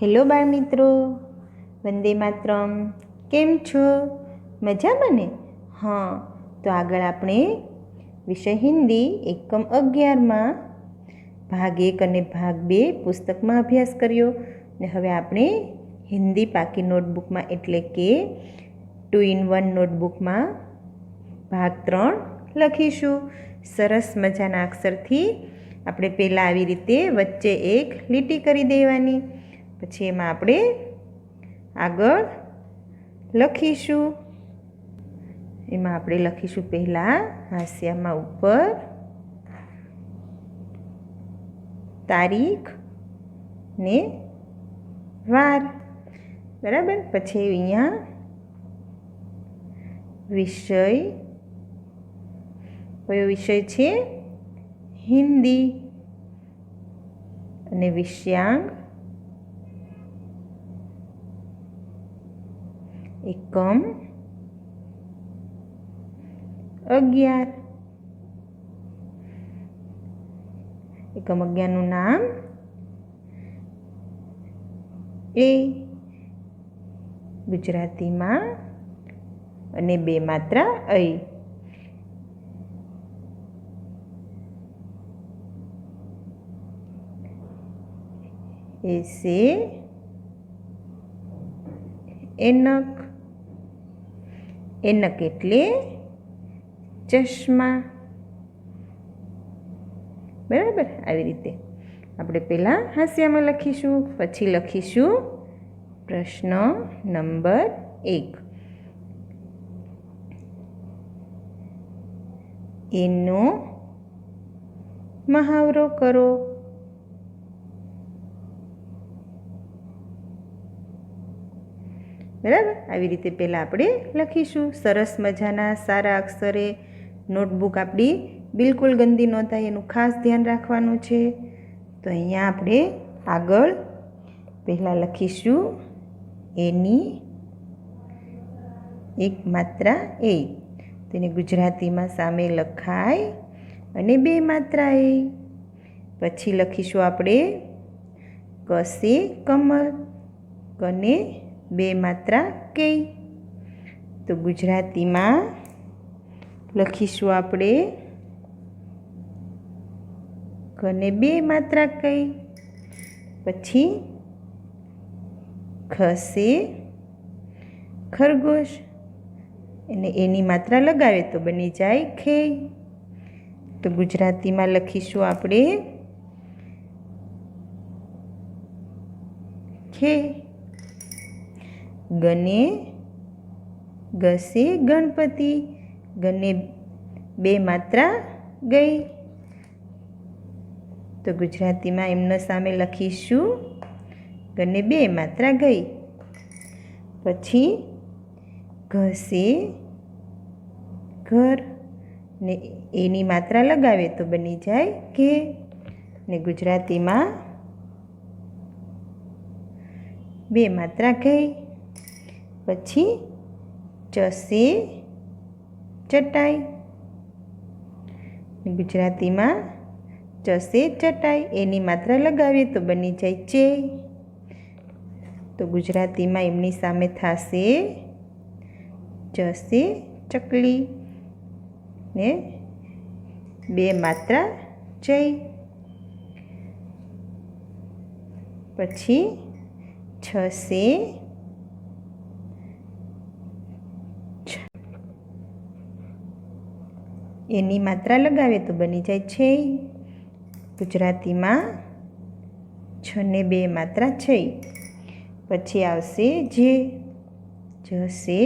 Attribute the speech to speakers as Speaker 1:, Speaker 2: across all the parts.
Speaker 1: Hello બાળ મિત્રો, વંદે માતરમ. કેમ છો? મજામાં ને? હા, તો આગળ આપણે વિષય હિન્દી એકમ 11માં ભાગ 1 અને ભાગ 2 પુસ્તકમાં અભ્યાસ કર્યો ને હવે આપણે હિન્દી પાકી નોટબુકમાં એટલે કે 2-in-1 નોટબુકમાં ભાગ 3 લખીશું. સરસ મજાના અક્ષરથી આપણે પહેલાં આવી રીતે વચ્ચે એક લીટી કરી દેવાની, પછી એમાં આપણે આગળ લખીશું. એમાં આપણે લખીશું પહેલાં હાંસિયામાં ઉપર તારીખ ને વાર, બરાબર. પછી અહીંયા વિષય, કયો વિષય છે? હિન્દી. અને વિષયાંક એકમ 11. એકમ 11નું નામ એ ગુજરાતીમાં અને 2 માત્રા ऐ. એસે એનક. એનક એટલે ચશ્મા, બરાબર. આવી રીતે આપણે પહેલાં હાંસિયામાં લખીશું, પછી લખીશું પ્રશ્ન નંબર 1. એનો મહાવરો કરો. બરાબર, આવી રીતે પહેલાં આપણે લખીશું. સરસ મજાના સારા અક્ષરે નોટબુક આપણી બિલકુલ ગંદી ન થાય એનું ખાસ ધ્યાન રાખવાનું છે. તો અહીંયા આપણે આગળ પહેલાં લખીશું એની એક માત્રા એ. તેને ગુજરાતીમાં સામે લખાય અને 2 માત્રા એ. પછી લખીશું આપણે કસે કમર, કને 2 માત્રા કે. તો ગુજરાતીમાં લખીશું આપણે કને 2 માત્રા કઈ. પછી ખસે ખરગોશ, અને એની માત્રા લગાવે તો બની જાય ખે. તો ગુજરાતીમાં લખીશું આપણે ખે. ગને ગસે ગણપતિ, ગને 2 માત્રા ગઈ. તો ગુજરાતીમાં એમના સામે લખીશું ગને 2 માત્રા ગઈ. પછી ઘસે ઘર, ને એની માત્રા લગાવે તો બની જાય કે. ને ગુજરાતીમાં 2 માત્રા ગઈ. પછી ચસે ચટાઈ, ગુજરાતીમાં ચસે ચટાઈ, એની માત્રા લગાવીએ તો બની જાય ચે. તો ગુજરાતીમાં એમની સામે થશે ચસે ચકલી, ને 2 માત્રા ચઈ. પછી છસે એની માત્રા લગાવે તો બની જાય છે. ગુજરાતીમાં 6 ને 2 માત્રા છે. પછી આવશે જે, જશે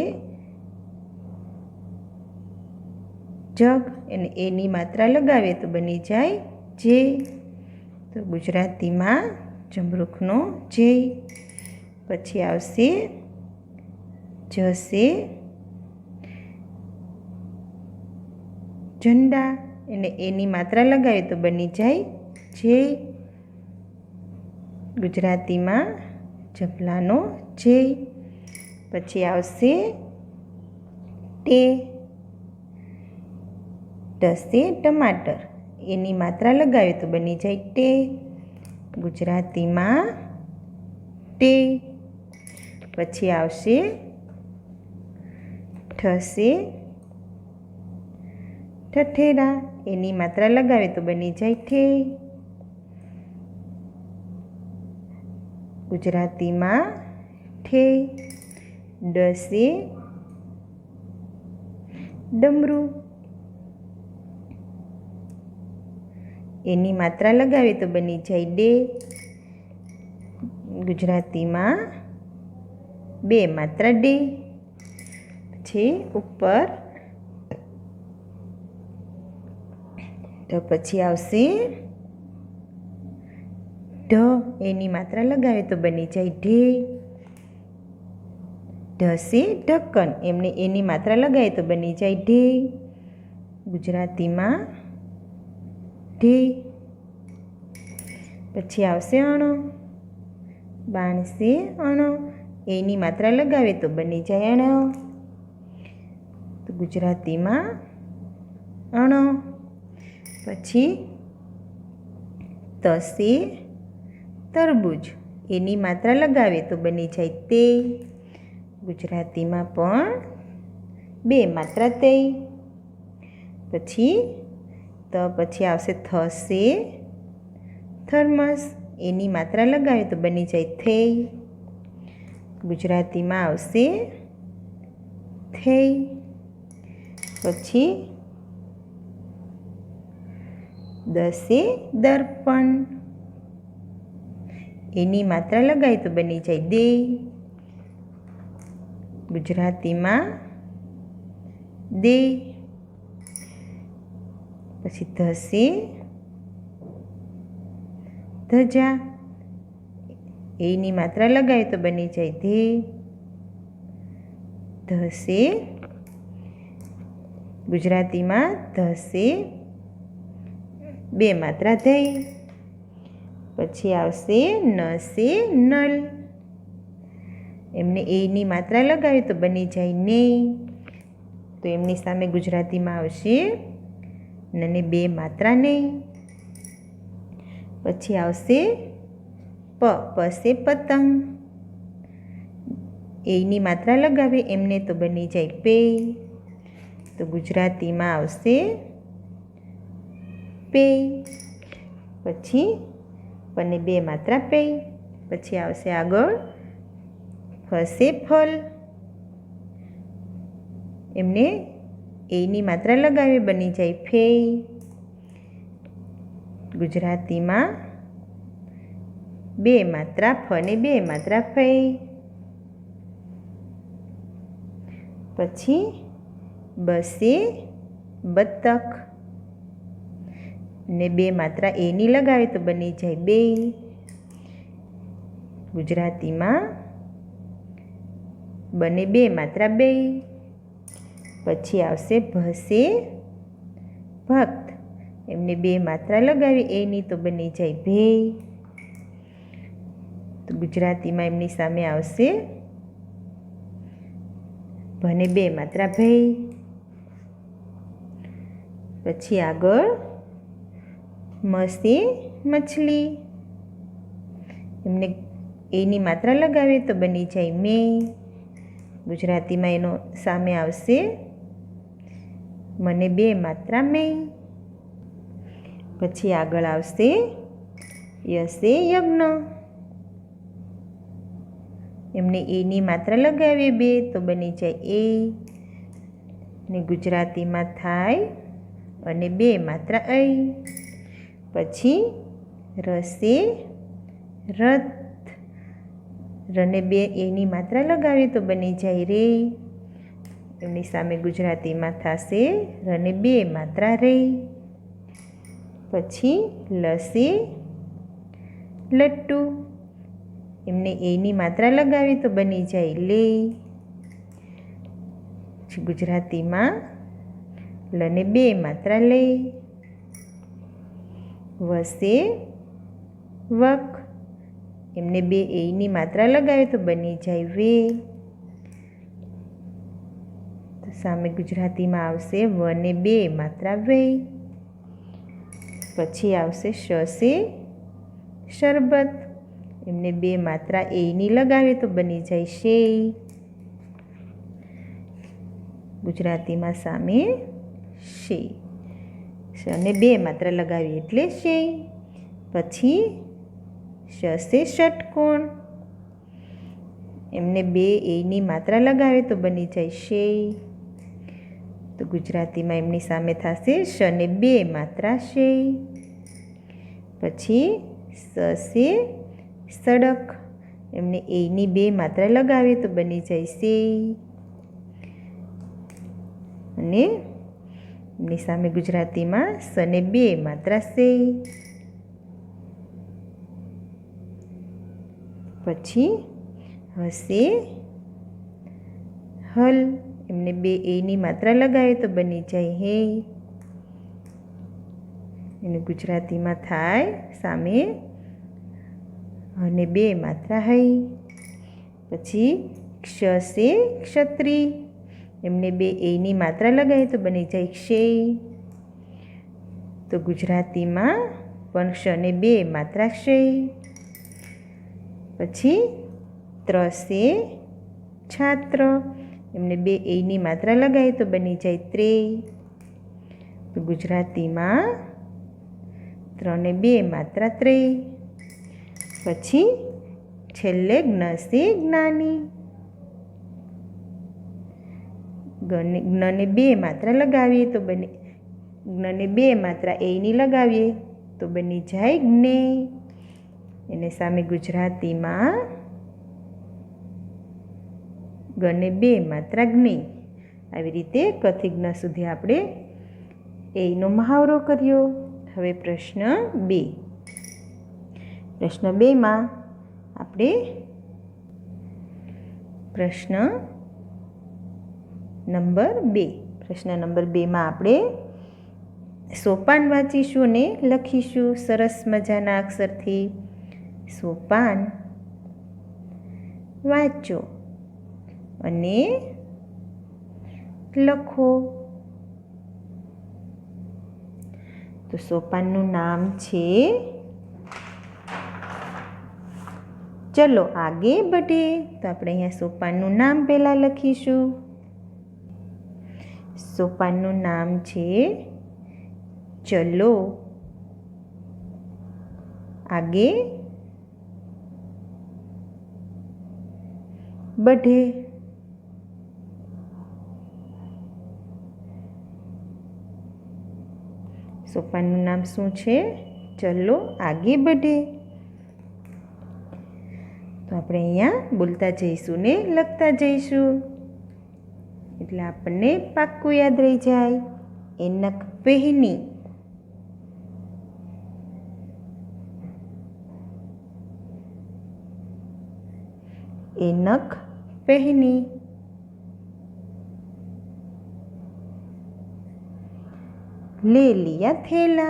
Speaker 1: જગ, અને એની માત્રા લગાવે તો બની જાય જે. તો ગુજરાતીમાં જમરૂખનો જે. પછી આવશે જશે ઝંડા, અને એની માત્રા લગાવે તો બની જાય જે. ગુજરાતીમાં જભલાનો જે. પછી આવશે ટે, ટસે ટમાટર, એની માત્રા લગાવે તો બની જાય ટે. ગુજરાતીમાં ટે. પછી આવશે ઠસે ઠઠેરા. એની માત્રા લગાવે તો બની જાય ઠે. ગુજરાતીમાં ઠે. ડસે ડમરું. એની માત્રા લગાવે તો બની જાય ડે. ગુજરાતીમાં બે માત્રા ડે. પછી ઉપર તો પછી આવશે ઢ. એની માત્રા લગાવે તો બની જાય ઢે. ઢસે ઢક્કન. એની માત્રા લગાવે તો બની જાય ઢે. ગુજરાતીમાં ઢે. પછી આવશે અણો. બાણસે અણો. એની માત્રા લગાવે તો બની જાય અણો. તો ગુજરાતીમાં અણો. પછી તસે તરબૂચ. એની માત્રા લગાવે તો બની જાય તે. ગુજરાતીમાં પણ બે માત્રા તે. પછી પછી આવશે થશે થર્મસ. એની માત્રા લગાવે તો બની જાય થઈ. ગુજરાતીમાં આવશે થઈ. પછી દસે દર્પણ. એની માત્રા લગાવે તો બની જાય દે. ગુજરાતીમાં દે. પછી ધસે ધજા. એની માત્રા લગાવે તો બની જાય ધે. ધસે. ગુજરાતીમાં ધસે બે માત્રા થઈ. પછી આવશે નસે નલ. એની માત્રા લગાવે તો બની જાય ને. તો એમની સામે ગુજરાતીમાં આવશે નને બે માત્રા નહીં. પછી આવશે પસે પતંગ. એની માત્રા લગાવે એમને તો બની જાય પે. તો ગુજરાતીમાં આવશે પે. પછી પને બે માત્રા પે. પછી આવશે આગળ ફસે ફલ. એની માત્રા લગાવે બની જાય ફે. ગુજરાતીમાં બે માત્રા ફને બે માત્રા ફે. પછી બસે બતક. ને બે માત્રા એની લગાવે તો બની જાય બે. ગુજરાતીમાં બને બે માત્રા બે. પછી આવશે ભસે ભક્ત. બે માત્રા લગાવી એની તો બની જાય ભે. તો ગુજરાતીમાં એમની સામે આવશે ભને બે માત્રા ભે. પછી આગળ મસે મછલી. એની માત્રા લગાવે તો બની જાય મે. ગુજરાતીમાં એનો સામે આવશે મને બે માત્રા મે. પછી આગળ આવશે યસે યજ્ઞ. એની માત્રા લગાવીએ બે તો બની જાય એ. ને ગુજરાતીમાં થાય અને બે માત્રા ऐ. પછી રસે રથ. રને બે એની માત્રા લગાવીએ તો બની જાય રે. એમની સામે ગુજરાતીમાં થશે રને બે માત્રા રે. પછી લસે લટ્ટુ. એની માત્રા લગાવી તો બની જાય લે. ગુજરાતીમાં લને બે માત્રા લે. વસે વક. બે એની માત્રા લગાવે તો બની જાય વે. તો સામે ગુજરાતીમાં આવશે વને બે માત્રા વે. પછી આવશે શસે શરબત. એમને બે માત્રા એની લગાવીએ તો બની જાય શેય. ગુજરાતીમાં સામે શેય. અને બે માત્રા લગાવીએ એટલે શેય. પછી શ સે ષટકોણ, એમને બે એની માત્રા લગાવે તો બની જાય શેય. તો ગુજરાતીમાં એમની સામે થશે શ ને બે માત્રા શેય. પછી સ સે સડક, એમને એની બે માત્રા લગાવે તો બની જાય શેય. અને એમની સામે ગુજરાતીમાં સ ને બે માત્રા શેય. પછી હસે હલ, એમને બે એની માત્રા લગાવે તો બની જાય હે. એને ગુજરાતીમાં થાય સામે અને બે માત્રા હૈ. પછી ક્ષ સે ક્ષત્રિ, એમને બે એની માત્રા લગાવે તો બની જાય ક્ષેય. તો ગુજરાતીમાં પણ ક્ષ ને બે માત્રા ક્ષેય. પછી ત્ર સે છાત્ર, એમને બે એની માત્રા લગાવીએ તો બની જાય ત્રેય. તો ગુજરાતીમાં ત્રણ ને બે માત્રા ત્રેય. પછી છેલ્લે જ્ઞ સે જ્ઞાની, જ્ઞને બે માત્રા લગાવીએ તો બને, જ્ઞને બે માત્રા એની લગાવીએ તો બની જાય જ્ઞેય. એને સામે ગુજરાતીમાં ગને બે માત્રા જ્ઞેય. આવી રીતે ક થી જ્ઞ સુધી આપણે એનો મહાવરો કર્યો. હવે પ્રશ્ન 2. પ્રશ્ન 2માં આપણે પ્રશ્ન નંબર 2 આપણે સોપાન વાંચીશું અને લખીશું સરસ મજાના અક્ષરથી. સોપાન વાંચો અને લખો. તો સોપાનનું નામ છે ચલો આગે બઢે. તો આપણે અહીંયા સોપાનનું નામ પહેલાં લખીશું. સોપાનનું નામ છે ચલો આગે બઢે. સોપાનનું નામ શું છે? ચલો આગે બઢે. તો આપણે અહીંયા બોલતા જઈશું ને લખતા જઈશું એટલે આપણને પાક્કું યાદ રહી જાય. એનક પહેની, एनक पहनी. ले लिया थैला,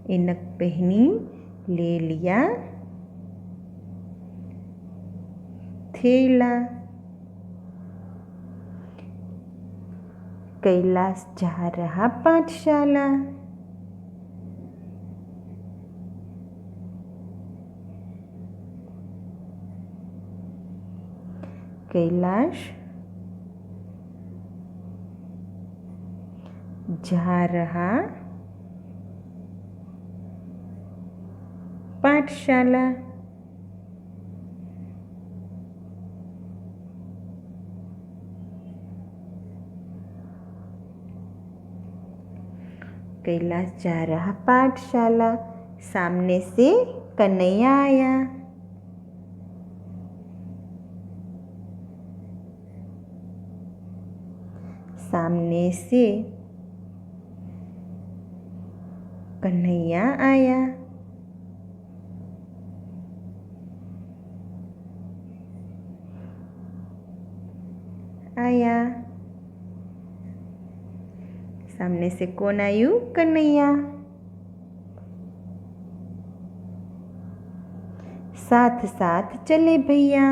Speaker 1: एनक पहनी ले लिया थैला. कैलाश जा रहा पाठशाला, कैलाश जा रहा पाठशाला. कैलाश जा रहा पाठशाला. सामने से कन्हैया आया, सामने से कन्हैया आया. आया. सामने से कौन आयु? कन्हैया. साथ साथ चले भैया,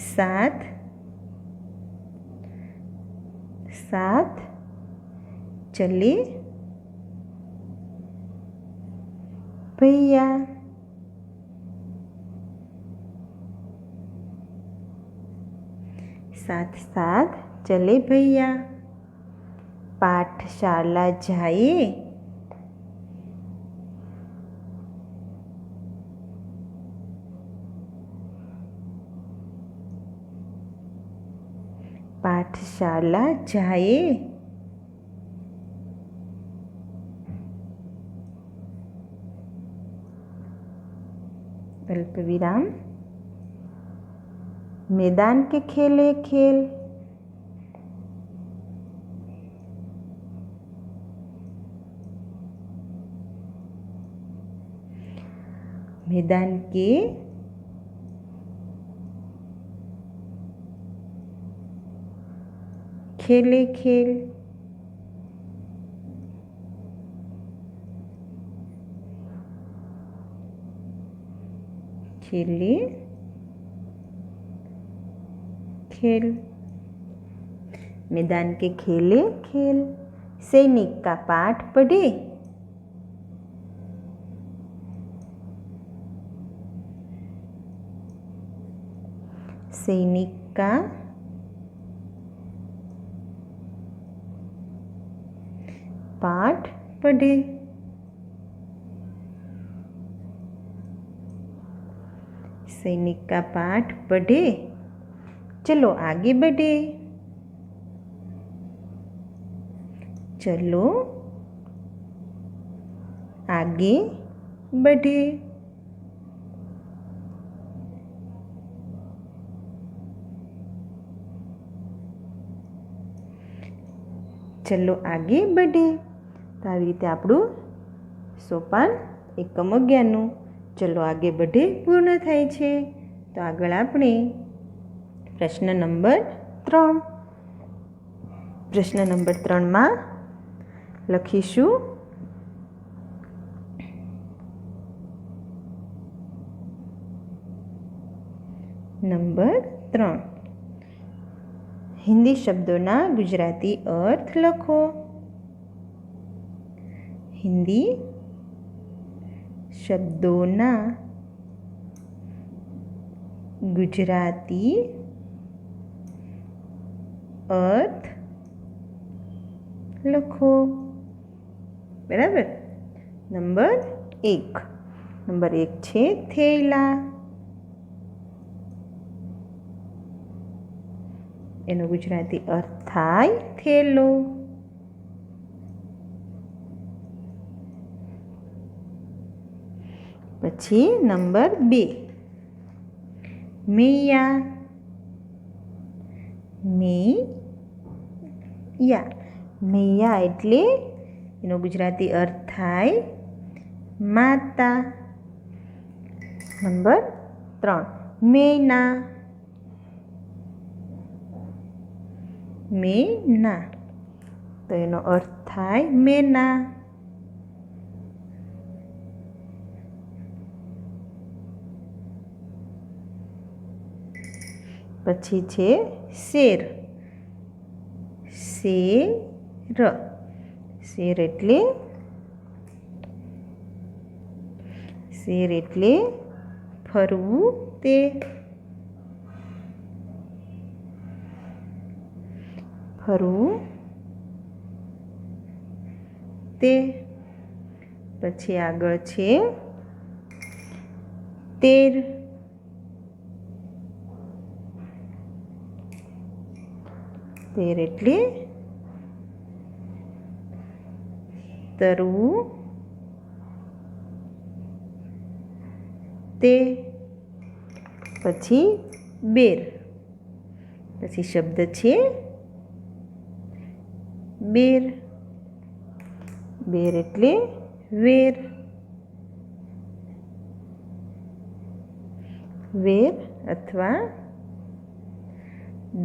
Speaker 1: साथ साथ चले भैया। साथ साथ चले भैया। पाठशाला जाए। पाठशाला जाए। अल्प विराम। मैदान के खेले खेल। मैदान के खेले खेल। खेले खेल। मैदान के खेले खेल। सैनिक का पाठ पढ़े। सैनिक का पाठ पढ़े। सैनिक का पाठ पढ़े। चलो आगे बढ़े। चलो आगे बढ़े। चलो आगे बढ़े। तो આવી રીતે આપણું સોપાન એકમ 11નું ચલો આગે बढ़े પૂર્ણ થાય છે। તો આગળ આપણે પ્રશ્ન નંબર 3 પ્રશ્ન નંબર 3માં લખીશું નંબર 3 हिंदी शब्दों गुजराती अर्थ लखो। हिंदी शब्दों गुजराती अर्थ लखो। बराबर। नंबर 1 छे थैला। एनो गुजराती अर्थ थाय थेलो। पछी नंबर 2 मैया। मैया मैया एटले एनो गुजराती अर्थ थाय माता। नंबर 3 मैना। मेना तो एनो अर्थ थाय मेना। पछी छे शेर। शेर एटले फरवू ते। फरवू ते। पछी आगळ छे तेर। तेर एटले तरवू ते। पछी बेर। पछी शब्द छे बेर। बेर एटले वेर। वेर अथवा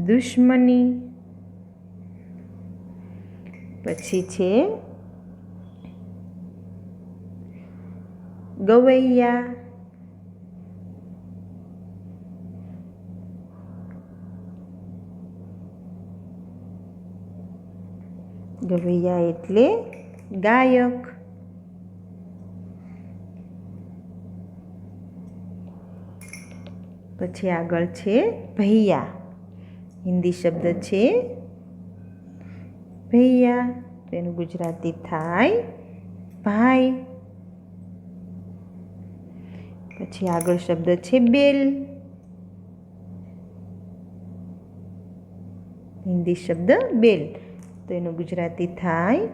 Speaker 1: दुश्मनी। पछी छे गवैया। ગવૈયા એટલે ગાયક. પછી આગળ છે ભૈયા. હિન્દી શબ્દ છે ભૈયા, તો એનું ગુજરાતી થાય ભાઈ. પછી આગળ શબ્દ છે બેલ. હિન્દી શબ્દ બેલ, તો એનું ગુજરાતી થાય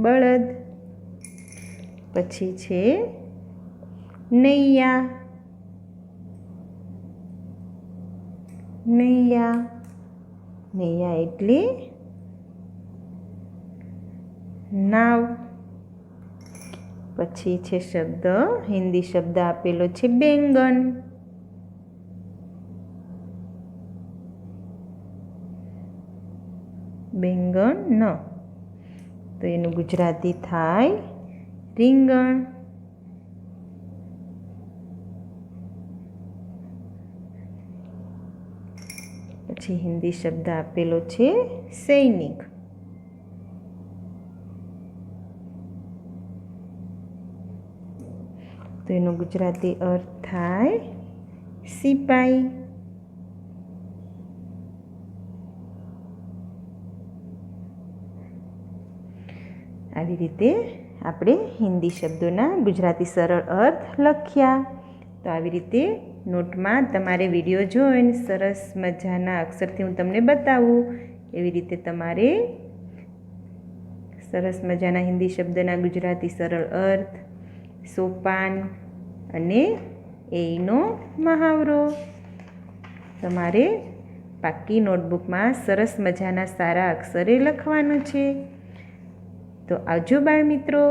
Speaker 1: બળદ. પછી છે નૈયા. નૈયા નૈયા એટલે નાવ. પછી છે શબ્દ, હિન્દી શબ્દ આપેલો છે બેંગન. બેંગન, તો એનું ગુજરાતી થાય રીંગણ. પછી હિન્દી શબ્દ આપેલો છે સૈનિક. તો એનો ગુજરાતી અર્થ થાય સિપાઈ. આવી રીતે આપણે હિન્દી શબ્દોના ગુજરાતી સરળ અર્થ લખ્યા. તો આવી રીતે નોટમાં તમારે વિડીયો જોઈને સરસ મજાના અક્ષરથી હું તમને બતાવું, એવી રીતે તમારે સરસ મજાના હિન્દી શબ્દના ગુજરાતી સરળ અર્થ, સોપાન અને એનો મહાવરો તમારે પાક્કી નોટબુકમાં સરસ મજાના સારા અક્ષરે લખવાનું છે. તો આવજો બાળ મિત્રો.